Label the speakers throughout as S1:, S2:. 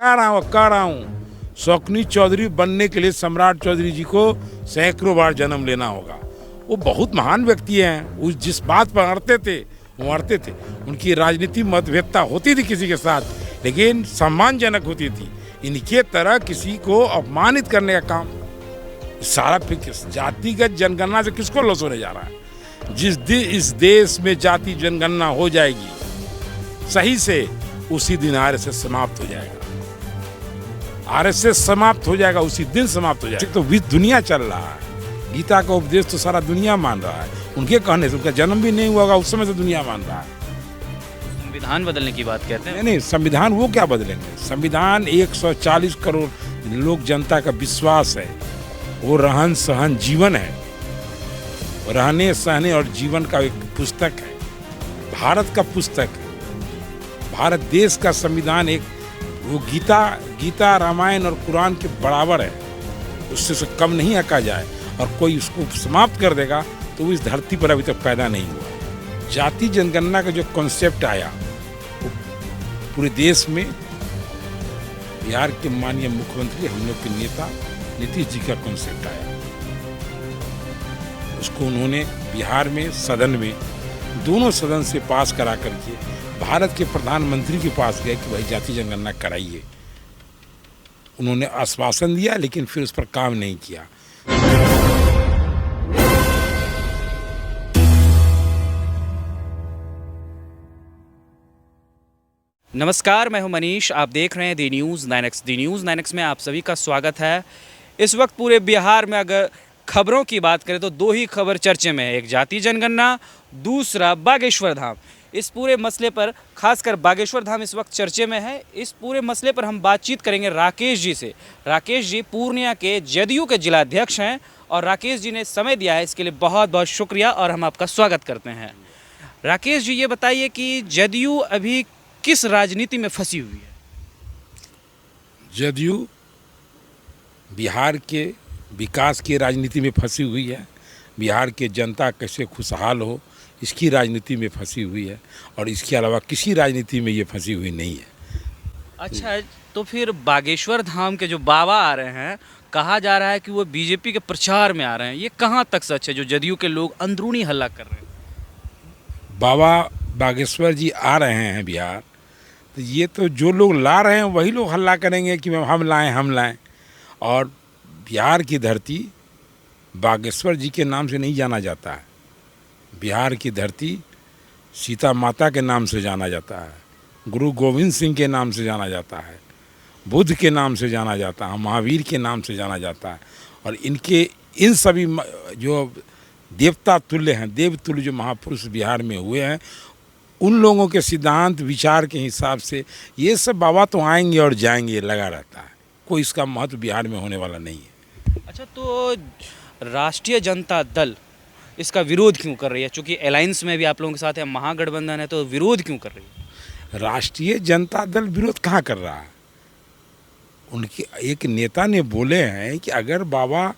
S1: कह रहा हूँ शौकनी चौधरी बनने के लिए सम्राट चौधरी जी को सैकड़ों बार जन्म लेना होगा। वो बहुत महान व्यक्ति हैं। उस जिस बात पर अड़ते थे वो अड़ते थे। उनकी राजनीति मतभेदता होती थी किसी के साथ, लेकिन सम्मानजनक होती थी। इनके तरह किसी को अपमानित करने का काम सारा फिर जातिगत जनगणना से किसको लॉस होने जा रहा है? इस देश में जाति जनगणना हो जाएगी सही से, उसी दिन आरएसएस समाप्त हो जाएगा। आरएसएस समाप्त हो जाएगा, उसी दिन समाप्त हो जाएगा। तो विश्व दुनिया चल रहा है। गीता का उपदेश तो सारा दुनिया मान रहा है। उनके कहने से, उनका जन्म भी नहीं हुआ होगा उस समय से दुनिया मान रहा है।
S2: संविधान बदलने की बात कहते हैं।
S1: नहीं, संविधान वो क्या बदलेंगे? संविधान 140 करोड़ लोक जनता का विश्वास है। वो रहन सहन जीवन है, रहने सहने और जीवन का एक पुस्तक है, भारत का पुस्तक है। भारत देश का संविधान एक वो गीता रामायण और कुरान के बराबर है। उससे कम नहीं आका जाए, और कोई उसको समाप्त कर देगा तो वो इस धरती पर अभी तक पैदा नहीं हुआ। जाति जनगणना का जो कॉन्सेप्ट आया वो पूरे देश में, बिहार के माननीय मुख्यमंत्री हम लोग के नेता नीतीश जी का कॉन्सेप्ट आया। उसको उन्होंने बिहार में सदन में दोनों सदन से पास करा करके भारत के प्रधानमंत्री के पास गए कि भाई जाति जनगणना कराइए। उन्होंने आश्वासन दिया, लेकिन फिर उस पर काम नहीं किया।
S2: नमस्कार, मैं हूं मनीष। आप देख रहे हैं दी न्यूज़ 9X। दी न्यूज़ 9X में आप सभी का स्वागत है। इस वक्त पूरे बिहार में अगर खबरों की बात करें तो दो ही खबर चर्चे में है, एक जाति जनगणना, दूसरा बागेश्वर धाम। इस पूरे मसले पर, खासकर बागेश्वर धाम इस वक्त चर्चे में है। इस पूरे मसले पर हम बातचीत करेंगे राकेश जी से। राकेश जी पूर्णिया के जदयू के जिलाध्यक्ष हैं और राकेश जी ने समय दिया है, इसके लिए बहुत बहुत शुक्रिया और हम आपका स्वागत करते हैं। राकेश जी, ये बताइए कि जदयू अभी किस राजनीति में फंसी हुई है?
S1: जदयू बिहार के विकास की राजनीति में फंसी हुई है। बिहार के जनता कैसे खुशहाल हो, इसकी राजनीति में फंसी हुई है, और इसके अलावा किसी राजनीति में ये फंसी हुई नहीं है।
S2: अच्छा, तो फिर बागेश्वर धाम के जो बाबा आ रहे हैं, कहा जा रहा है कि वो बीजेपी के प्रचार में आ रहे हैं। ये कहाँ तक सच है जो जदयू के लोग अंदरूनी हल्ला कर रहे हैं?
S1: बाबा बागेश्वर जी आ रहे हैं बिहार, तो ये तो जो लोग ला रहे हैं वही लोग हल्ला करेंगे कि हम लाएं। और बिहार की धरती बागेश्वर जी के नाम से नहीं जाना जाता है। बिहार की धरती सीता माता के नाम से जाना जाता है, गुरु गोविंद सिंह के नाम से जाना जाता है, बुद्ध के नाम से जाना जाता है, महावीर के नाम से जाना जाता है। और इन सभी जो देवता तुल्य हैं, देव तुल्य जो महापुरुष बिहार में हुए हैं, उन लोगों के सिद्धांत विचार के हिसाब से ये सब बाबा तो आएंगे और जाएंगे, लगा रहता है। कोई इसका महत्व बिहार में होने वाला नहीं है।
S2: अच्छा, तो राष्ट्रीय जनता दल इसका विरोध क्यों कर रही है? चूँकि अलायंस में भी आप लोगों के साथ है, महागठबंधन है, तो विरोध क्यों कर रही है?
S1: राष्ट्रीय जनता दल विरोध कहाँ कर रहा है? उनके एक नेता ने बोले हैं कि अगर बाबा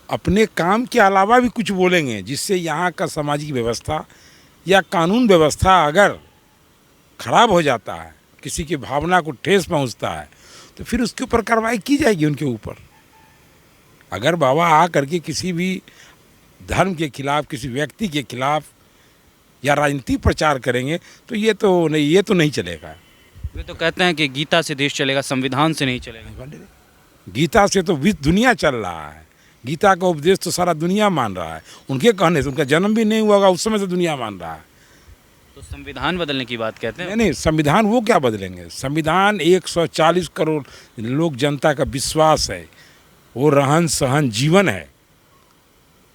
S1: अपने काम के अलावा भी कुछ बोलेंगे जिससे यहाँ का सामाजिक व्यवस्था या कानून व्यवस्था अगर खराब हो जाता है, किसी की भावना को ठेस पहुँचता है, तो फिर उसके ऊपर कार्रवाई की जाएगी उनके ऊपर। अगर बाबा आ करके किसी भी धर्म के खिलाफ, किसी व्यक्ति के खिलाफ या राजनीतिक प्रचार करेंगे तो ये तो नहीं चलेगा।
S2: वे तो कहते हैं कि गीता से देश चलेगा, संविधान से नहीं चलेगा।
S1: गीता से तो विश्व दुनिया चल रहा है। गीता का उपदेश तो सारा दुनिया मान रहा है। उनके कहने से, उनका जन्म भी नहीं हुआ होगा उस समय से दुनिया मान रहा है।
S2: तो संविधान बदलने की बात कहते हैं।
S1: नहीं, संविधान वो क्या बदलेंगे? संविधान 140 करोड़ लोक जनता का विश्वास है। वो रहन सहन जीवन है,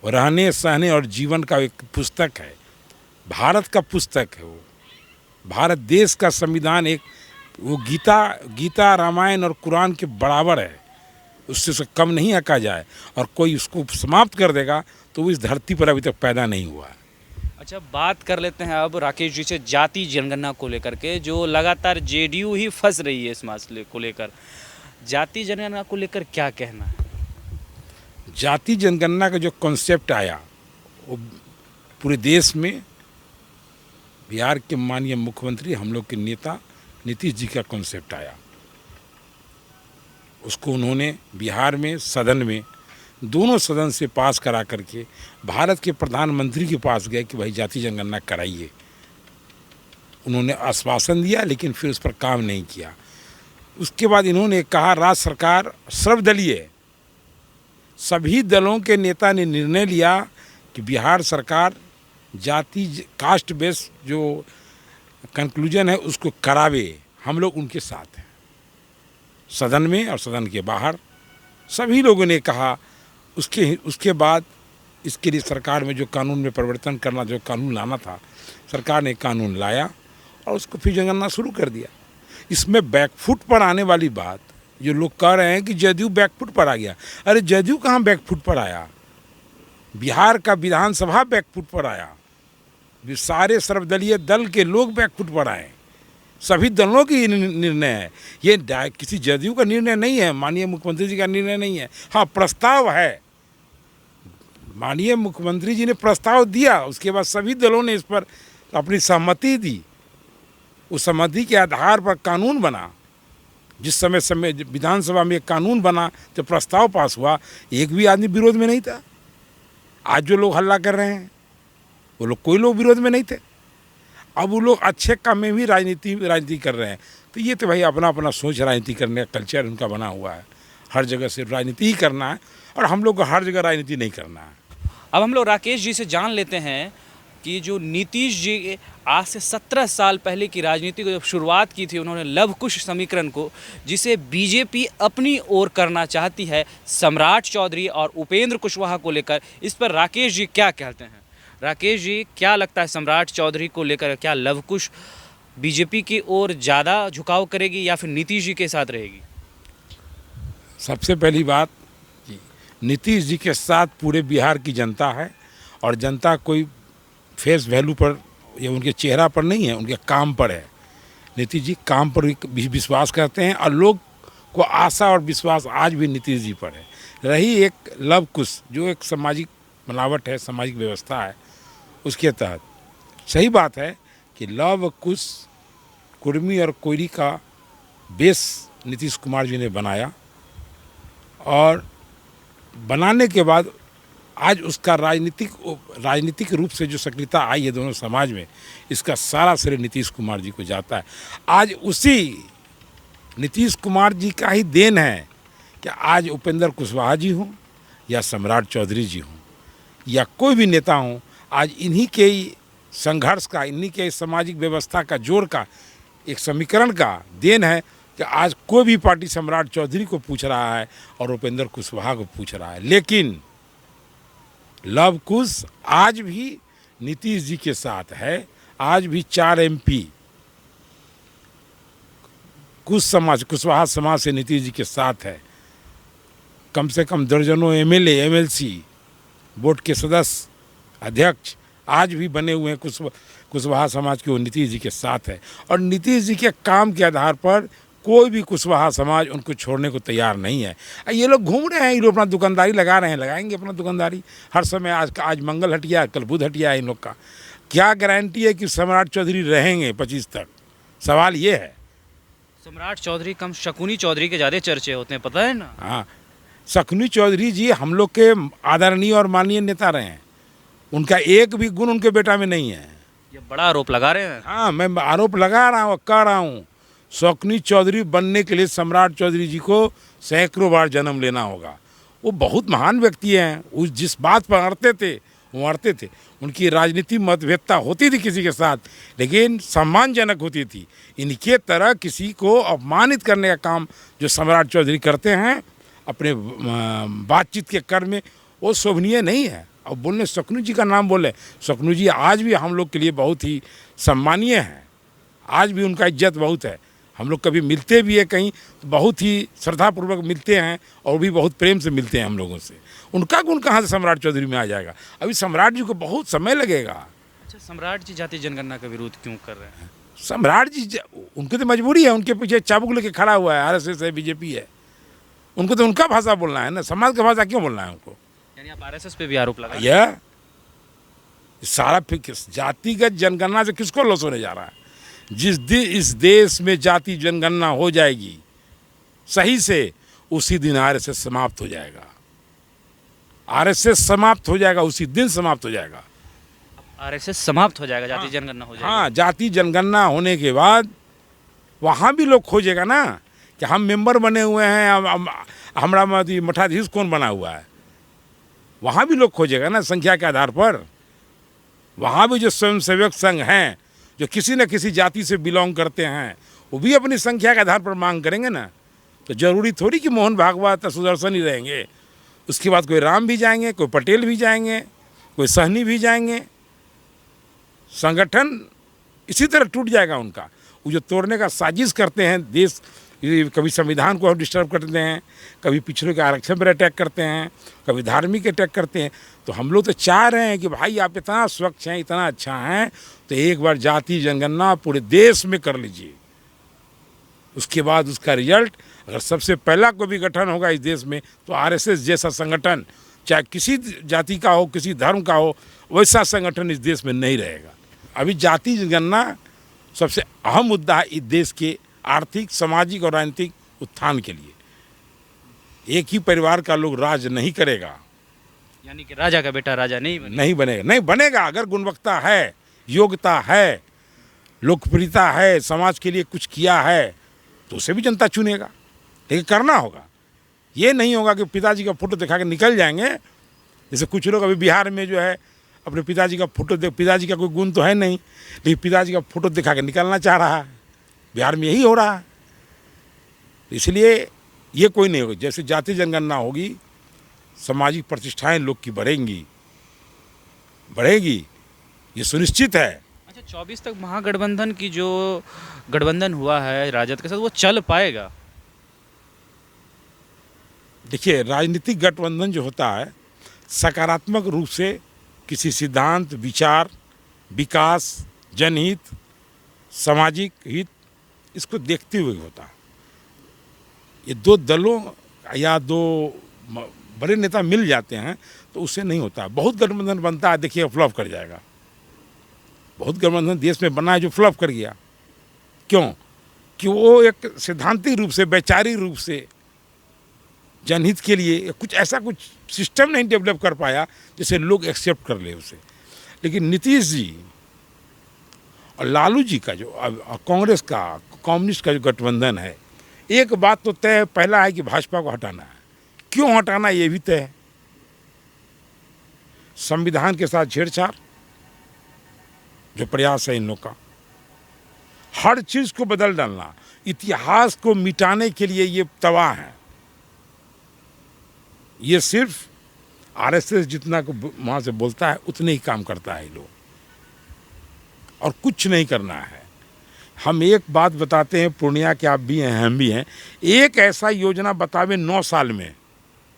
S1: रहने सहने और जीवन का एक पुस्तक है, भारत का पुस्तक है। वो भारत देश का संविधान एक वो गीता रामायण और कुरान के बराबर है। उससे कम नहीं आका जाए, और कोई उसको समाप्त कर देगा तो वो इस धरती पर अभी तक पैदा नहीं हुआ है।
S2: अच्छा, बात कर लेते हैं अब राकेश जी से जाति जनगणना को लेकर के, जो लगातार जेडीयू ही फंस रही है इस मसले को लेकर। जाति जनगणना को लेकर क्या कहना है?
S1: जाति जनगणना का जो कॉन्सेप्ट आया वो पूरे देश में, बिहार के माननीय मुख्यमंत्री हम लोग के नेता नीतीश जी का कॉन्सेप्ट आया। उसको उन्होंने बिहार में सदन में दोनों सदन से पास करा करके भारत के प्रधानमंत्री के पास गए कि भाई जाति जनगणना कराइए। उन्होंने आश्वासन दिया लेकिन फिर उस पर काम नहीं किया। उसके बाद इन्होंने कहा राज्य सरकार सर्वदलीय है, सभी दलों के नेता ने निर्णय लिया कि बिहार सरकार जाति कास्ट बेस्ड जो कंक्लूजन है उसको करावे। हम लोग उनके साथ हैं, सदन में और सदन के बाहर सभी लोगों ने कहा। उसके बाद इसके लिए सरकार में जो कानून में परिवर्तन करना, जो कानून लाना था, सरकार ने कानून लाया और उसको फिर जनगणना शुरू कर दिया। इसमें बैकफुट पर आने वाली बात जो लोग कह रहे हैं कि जदयू बैकफुट पर आ गया, अरे जदयू कहाँ बैकफुट पर आया? बिहार का विधानसभा बैकफुट पर आया, सारे सर्वदलीय दल के लोग बैकफुट पर आए, सभी दलों की निर्णय है। ये किसी जदयू का निर्णय नहीं है, माननीय मुख्यमंत्री जी का निर्णय नहीं है। हाँ, प्रस्ताव है, माननीय मुख्यमंत्री जी ने प्रस्ताव दिया, उसके बाद सभी दलों ने इस पर अपनी सहमति दी। उस सहमति के आधार पर कानून बना। जिस समय विधानसभा में एक कानून बना, जब प्रस्ताव पास हुआ, एक भी आदमी विरोध में नहीं था। आज जो लोग हल्ला कर रहे हैं वो लोग, कोई लोग विरोध में नहीं थे। अब वो लोग अच्छे काम में भी राजनीति कर रहे हैं। तो ये तो भाई अपना अपना सोच, राजनीति करने का कल्चर उनका बना हुआ है। हर जगह से राजनीति ही करना है और हम लोग को हर जगह राजनीति नहीं करना है।
S2: अब हम लोग राकेश जी से जान लेते हैं कि जो नीतीश जी आज से 17 साल पहले की राजनीति को जब शुरुआत की थी, उन्होंने लव कुश समीकरण को, जिसे बीजेपी अपनी ओर करना चाहती है, सम्राट चौधरी और उपेंद्र कुशवाहा को लेकर, इस पर राकेश जी क्या कहते हैं? राकेश जी, क्या लगता है सम्राट चौधरी को लेकर, क्या लव कुश बीजेपी की ओर ज़्यादा झुकाव करेगी या फिर नीतीश जी के साथ रहेगी?
S1: सबसे पहली बात, नीतीश जी के साथ पूरे बिहार की जनता है और जनता कोई फेस वैल्यू पर या उनके चेहरा पर नहीं है, उनके काम पर है। नीतीश जी काम पर भी विश्वास करते हैं और लोग को आशा और विश्वास आज भी नीतीश जी पर है। रही एक लव कुश जो एक सामाजिक बनावट है, सामाजिक व्यवस्था है, उसके तहत सही बात है कि लव कुश, कुर्मी और कोयरी का बेस नीतीश कुमार जी ने बनाया और बनाने के बाद आज उसका राजनीतिक रूप से जो सक्रियता आई है दोनों समाज में, इसका सारा श्रेय नीतीश कुमार जी को जाता है। आज उसी नीतीश कुमार जी का ही देन है कि आज उपेंद्र कुशवाहा जी हों या सम्राट चौधरी जी हों या कोई भी नेता हों, आज इन्हीं के ही संघर्ष का, इन्हीं के सामाजिक व्यवस्था का जोड़ का एक समीकरण का देन है कि आज कोई भी पार्टी सम्राट चौधरी को पूछ रहा है और उपेंद्र कुशवाहा को पूछ रहा है। लेकिन लव कुश आज भी नीतीश जी के साथ है। आज भी 4 MP कुशवाहा समाज से नीतीश जी के साथ है। कम से कम दर्जनों MLA, MLC, बोर्ड के सदस्य, अध्यक्ष आज भी बने हुए हैं कुशवाहा समाज के, वो नीतीश जी के साथ है। और नीतीश जी के काम के आधार पर कोई भी कुशवाहा समाज उनको छोड़ने को तैयार नहीं है। ये लोग घूम रहे हैं, ये लोग अपना दुकानदारी लगा रहे हैं, लगाएंगे अपना दुकानदारी हर समय। आज मंगल हटिया, कल बुध हटिया है इन लोग का। क्या गारंटी है कि सम्राट चौधरी रहेंगे 25 तक? सवाल ये है।
S2: सम्राट चौधरी कम शकुनी चौधरी के ज़्यादा चर्चे होते हैं, पता है ना?
S1: हाँ, शकुनी चौधरी जी हम लोग के आदरणीय और माननीय नेता रहे हैं। उनका एक भी गुण उनके बेटा में नहीं है।
S2: ये बड़ा आरोप लगा रहे हैं।
S1: हाँ, मैं आरोप लगा रहा हूँ, कह रहा हूँ, शकुनी चौधरी बनने के लिए सम्राट चौधरी जी को सैकड़ों बार जन्म लेना होगा। वो बहुत महान व्यक्ति हैं। उस जिस बात पर अड़ते थे वो अड़ते थे। उनकी राजनीति मतभेदता होती थी किसी के साथ, लेकिन सम्मानजनक होती थी। इनके तरह किसी को अपमानित करने का काम जो सम्राट चौधरी करते हैं अपने बातचीत के कर में, वो शोभनीय नहीं है। और बोलने शकुनी जी का नाम बोले, शकुनी जी आज भी हम लोग के लिए बहुत ही सम्मानीय हैं। आज भी उनका इज्जत बहुत है। हम लोग कभी मिलते भी है कहीं तो बहुत ही श्रद्धापूर्वक मिलते हैं और भी बहुत प्रेम से मिलते हैं हम लोगों से। उनका गुण कहाँ से सम्राट चौधरी में आ जाएगा? अभी सम्राट जी को बहुत समय लगेगा।
S2: अच्छा, सम्राट जी जाति जनगणना का विरोध क्यों कर रहे हैं?
S1: सम्राट जी, उनकी तो मजबूरी है। उनके पीछे चाबुक लेके खड़ा हुआ है, RSS है, BJP है। उनको तो उनका भाषा बोलना है ना, समाज का भाषा क्यों बोलना है उनको?
S2: यानी आप RSS पे भी आरोप लगा?
S1: यह सारा जातिगत जनगणना से किसको लॉस होने जा रहा है? जिस दिन इस देश में जाति जनगणना हो जाएगी सही से, उसी दिन आरएसएस समाप्त हो जाएगा। आरएसएस समाप्त हो जाएगा, उसी दिन समाप्त हो जाएगा।
S2: आरएसएस समाप्त हो जाएगा, जाति जनगणना हो जाएगी।
S1: हाँ, जाति जनगणना होने के बाद वहाँ भी लोग खोजेगा ना कि हम मेंबर बने हुए हैं, हमारा मठाधीश कौन बना हुआ है। वहाँ भी लोग खोजेगा ना संख्या के आधार पर। वहाँ भी जो स्वयंसेवक संघ हैं, जो किसी न किसी जाति से बिलोंग करते हैं, वो भी अपनी संख्या के आधार पर मांग करेंगे ना। तो जरूरी थोड़ी कि मोहन भागवत या सुदर्शन ही रहेंगे। उसके बाद कोई राम भी जाएंगे, कोई पटेल भी जाएंगे, कोई सहनी भी जाएंगे। संगठन इसी तरह टूट जाएगा उनका। वो जो तोड़ने का साजिश करते हैं देश, कभी संविधान को डिस्टर्ब करते हैं, कभी पिछड़ों के आरक्षण पर अटैक करते हैं, कभी धार्मिक अटैक करते हैं। तो हम लोग तो चाह रहे हैं कि भाई आप इतना स्वच्छ हैं, इतना अच्छा हैं, तो एक बार जाति जनगणना पूरे देश में कर लीजिए। उसके बाद उसका रिजल्ट, अगर सबसे पहला कोई भी गठन होगा इस देश में, तो आरएसएस जैसा संगठन, चाहे किसी जाति का हो, किसी धर्म का हो, वैसा संगठन इस देश में नहीं रहेगा। अभी जाति जनगणना सबसे अहम मुद्दा है इस देश के आर्थिक, सामाजिक और राजनीतिक उत्थान के लिए। एक ही परिवार का लोग राज नहीं करेगा।
S2: यानी कि राजा का बेटा राजा नहीं बनेगा।
S1: नहीं बनेगा। अगर गुणवत्ता है, योग्यता है, लोकप्रियता है, समाज के लिए कुछ किया है, तो उसे भी जनता चुनेगा। लेकिन करना होगा। ये नहीं होगा कि पिताजी का फोटो दिखा के निकल जाएंगे। जैसे कुछ लोग अभी बिहार में जो है अपने पिताजी का फोटो देख, पिताजी का कोई गुण तो है नहीं, लेकिन पिताजी का फोटो दिखा के निकलना चाह रहा है। बिहार में यही हो रहा है। इसलिए ये कोई नहीं होगा। जैसे जाति जनगणना होगी, सामाजिक प्रतिष्ठाएं लोग की बढ़ेगी, ये सुनिश्चित है।
S2: अच्छा, 24 तक महागठबंधन की जो गठबंधन हुआ है राजद के साथ, वो चल पाएगा?
S1: देखिए, राजनीतिक गठबंधन जो होता है सकारात्मक रूप से किसी सिद्धांत, विचार, विकास, जनहित, सामाजिक हित, इसको देखते हुए होता है। ये दो दलों या दो बड़े नेता मिल जाते हैं तो उससे नहीं होता। बहुत गठबंधन बनता है, देखिए फ्लॉप कर जाएगा। बहुत गठबंधन देश में बना है जो फ्लॉप कर गया। क्यों? कि वो एक सिद्धांतिक रूप से, वैचारिक रूप से, जनहित के लिए कुछ सिस्टम नहीं डेवलप कर पाया जिसे लोग एक्सेप्ट कर ले उसे। लेकिन नीतीश जी और लालू जी का जो कांग्रेस का, कम्युनिस्ट का जो गठबंधन है, एक बात तो तय है, पहला है कि भाजपा को हटाना है। क्यों हटाना, ये भी तय है। संविधान के साथ छेड़छाड़ जो प्रयास है इन लोग का, हर चीज को बदल डालना, इतिहास को मिटाने के लिए ये तबाह है। ये सिर्फ आरएसएस जितना को वहां से बोलता है उतने ही काम करता है ये लोग, और कुछ नहीं करना है। हम एक बात बताते हैं, पूर्णिया के आप भी हैं, हम भी हैं, एक ऐसा योजना बतावे 9 साल में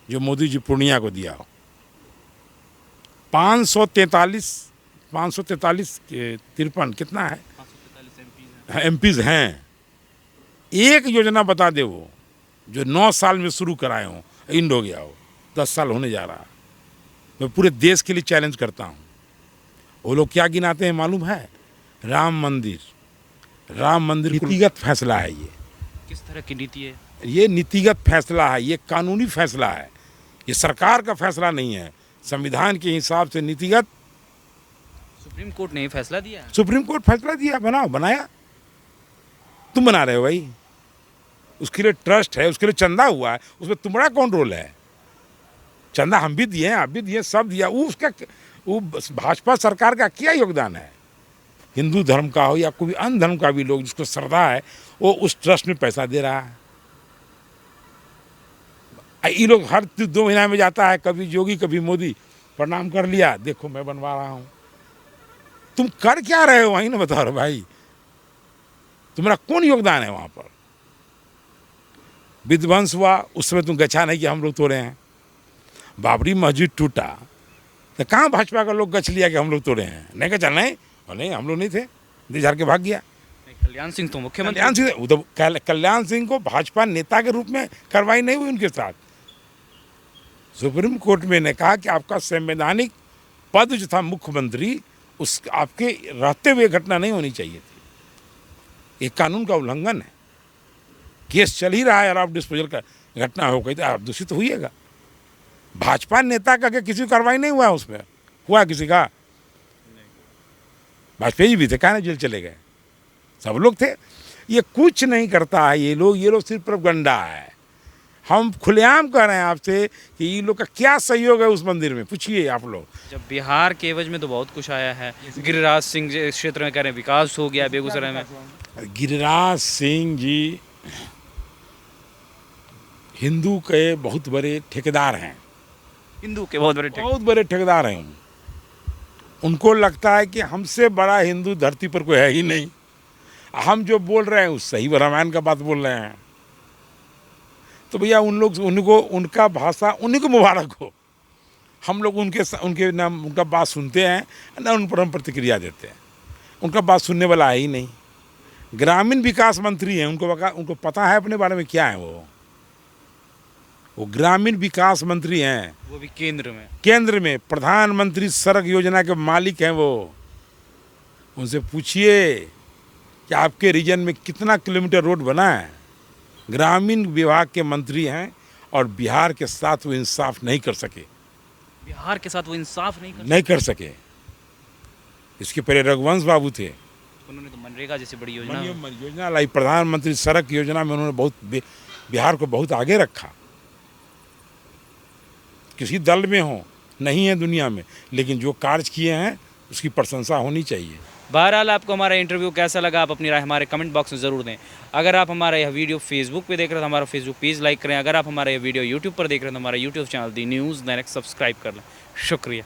S1: जो मोदी जी पूर्णिया को दिया हो। 543 53 कितना है एमपीज हैं। एक योजना बता दे वो जो 9 साल में शुरू कराए हो, इंड हो गया हो, 10 साल होने जा रहा है। मैं पूरे देश के लिए चैलेंज करता हूँ। वो लोग क्या गिनाते हैं मालूम है? राम मंदिर नीतिगत फैसला है। ये
S2: किस तरह की नीति है?
S1: ये नीतिगत फैसला है, ये कानूनी फैसला है, ये सरकार का फैसला नहीं है। संविधान के हिसाब से नीतिगत
S2: सुप्रीम कोर्ट ने फैसला दिया।
S1: सुप्रीम कोर्ट फैसला दिया, बनाया। तुम बना रहे हो भाई, उसके लिए ट्रस्ट है, उसके लिए चंदा हुआ है, उसमें तुम्हारा कौन रोल है? चंदा हम भी दिए हैं, आप भी दिए, सब दिया। वो भाजपा सरकार का क्या योगदान है? हिंदू धर्म का हो या कोई अन्य धर्म का भी लोग जिसको श्रद्धा है, वो उस ट्रस्ट में पैसा दे रहा है। ये लोग हर 2 महीना में जाता है, कभी योगी कभी मोदी, प्रणाम कर लिया, देखो मैं बनवा रहा हूँ। तुम कर क्या रहे हो वहीं ना बताओ रे भाई, तुम्हारा कौन योगदान है वहां पर? विध्वंस हुआ उस समय तुम गच्छा नहीं कि हम लोग तोड़े हैं। बाबरी मस्जिद टूटा तो कहाँ भाजपा का लोग गछ लिया कि हम लोग तोड़े हैं? नहीं गच्छा नहीं, और नहीं हम लोग नहीं थे, झाड़ के भाग गया।
S2: कल्याण सिंह तो मुख्यमंत्री,
S1: कल्याण सिंह को भाजपा नेता के रूप में कार्रवाई नहीं हुई उनके साथ। सुप्रीम कोर्ट में ने कहा कि आपका संवैधानिक पद जो था मुख्यमंत्री, उस आपके रहते हुए घटना नहीं होनी चाहिए थी। ये कानून का उल्लंघन है। केस चल ही रहा है ऑफ डिस्पोजल का, घटना हो गई तो आप दूषित तो हुईएगा। भाजपा नेता का क्या किसी कार्रवाई नहीं हुआ उसमें? हुआ किसी का? वाजपेयी भी थे, कहा ना जेल चले गए, सब लोग थे। ये कुछ नहीं करता है ये लोग सिर्फ प्रोपगंडा है। हम खुलेआम कह रहे हैं आपसे कि ये लोग का क्या सहयोग है उस मंदिर में, पूछिए आप लोग।
S2: जब बिहार के एवज में तो बहुत कुछ आया है, गिरिराज सिंह जी इस क्षेत्र में कह रहे हैं विकास हो गया बेगूसराय में।
S1: गिरिराज सिंह जी हिंदू के बहुत बड़े ठेकेदार हैं,
S2: हिंदू के बहुत बड़े
S1: ठेकेदार हैं। उनको लगता है कि हमसे बड़ा हिंदू धरती पर कोई है ही नहीं। हम जो बोल रहे हैं उस सही रामायण का बात बोल रहे हैं। तो भैया उनको उनका भाषा उन्हीं को मुबारक हो। हम लोग उनके नाम उनका बात सुनते हैं ना, उन पर हम प्रतिक्रिया देते हैं। उनका बात सुनने वाला है ही नहीं। ग्रामीण विकास मंत्री हैं, उनको पता है अपने बारे में क्या है। वो ग्रामीण विकास मंत्री हैं,
S2: वो भी केंद्र में
S1: प्रधानमंत्री सड़क योजना के मालिक हैं वो। उनसे पूछिए कि आपके रीजन में कितना किलोमीटर रोड बना है। ग्रामीण विभाग के मंत्री हैं और बिहार के साथ वो इंसाफ नहीं कर सके।
S2: बिहार के साथ वो इंसाफ
S1: नहीं कर सके। इसके पहले रघुवंश बाबू थे,
S2: उन्होंने तो मनरेगा जैसी बड़ी योजना
S1: लाई, प्रधानमंत्री सड़क योजना में उन्होंने बिहार को बहुत आगे रखा। किसी दल में हो नहीं है दुनिया में, लेकिन जो कार्य किए हैं उसकी प्रशंसा होनी चाहिए।
S2: बहरहाल आपको हमारा इंटरव्यू कैसा लगा, आप अपनी राय हमारे कमेंट बॉक्स में ज़रूर दें। अगर आप हमारा यह वीडियो फेसबुक पे देख रहे हैं तो हमारा फेसबुक पेज लाइक करें। अगर आप हमारा यह वीडियो यूट्यूब पर देख रहे हैं तो हमारा यूट्यूब चैनल दी न्यूज़ डायरेक्ट सब्सक्राइब कर लें। शुक्रिया।